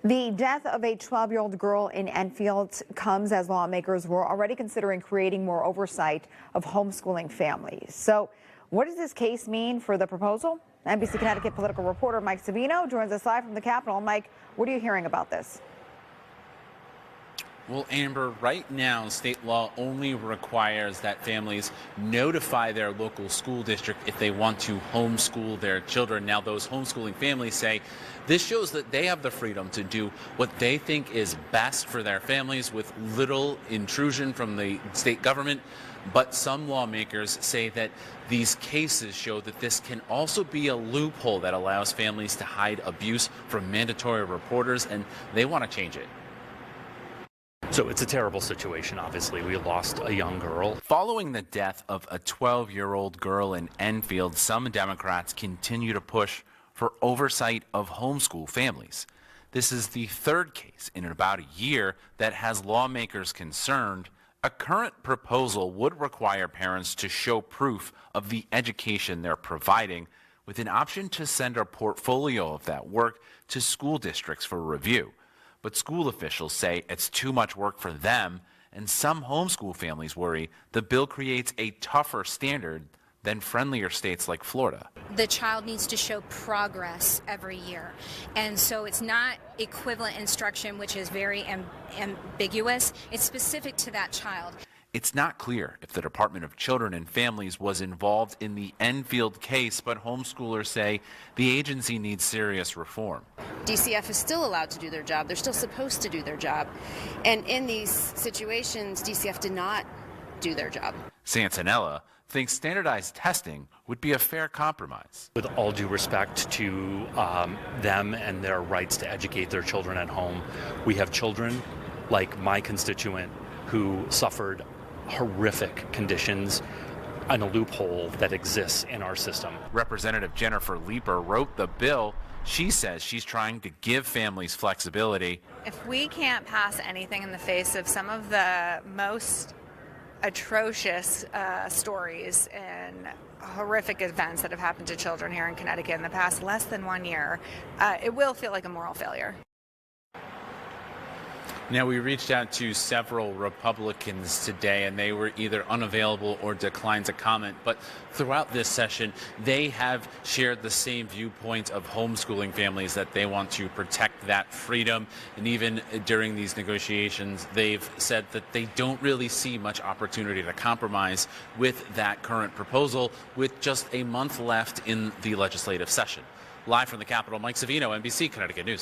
The death of a 12-year-old girl in Enfield comes as lawmakers were already considering creating more oversight of homeschooling families. So what does this case mean for the proposal? NBC Connecticut political reporter Mike Savino joins us live from the Capitol. Mike, what are you hearing about this? Well, Amber, right now, state law only requires that families notify their local school district if they want to homeschool their children. Now, those homeschooling families say this shows that they have the freedom to do what they think is best for their families with little intrusion from the state government. But some lawmakers say that these cases show that this can also be a loophole that allows families to hide abuse from mandatory reporters, and they want to change it. So it's a terrible situation, obviously. We lost a young girl. Following the death of a 12-year-old girl in Enfield, some Democrats continue to push for oversight of homeschool families. This is the third case in about a year that has lawmakers concerned. A current proposal would require parents to show proof of the education they're providing, with an option to send a portfolio of that work to school districts for review. But school officials say it's too much work for them, and some homeschool families worry the bill creates a tougher standard than friendlier states like Florida. The child needs to show progress every year, and so it's not equivalent instruction, which is very ambiguous. It's specific to that child. It's not clear if the Department of Children and Families was involved in the Enfield case, but homeschoolers say the agency needs serious reform. DCF is still allowed to do their job. They're still supposed to do their job. And in these situations, DCF did not do their job. Santinella thinks standardized testing would be a fair compromise. With all due respect to them and their rights to educate their children at home, we have children like my constituent who suffered horrific conditions and a loophole that exists in our system. Representative Jennifer Leeper wrote the bill. She says she's trying to give families flexibility. If we can't pass anything in the face of some of the most atrocious stories and horrific events that have happened to children here in Connecticut in the past less than 1 year, it will feel like a moral failure. Now, we reached out to several Republicans today, and they were either unavailable or declined to comment. But throughout this session, they have shared the same viewpoint of homeschooling families, that they want to protect that freedom. And even during these negotiations, they've said that they don't really see much opportunity to compromise with that current proposal, with just a month left in the legislative session. Live from the Capitol, Mike Savino, NBC Connecticut News.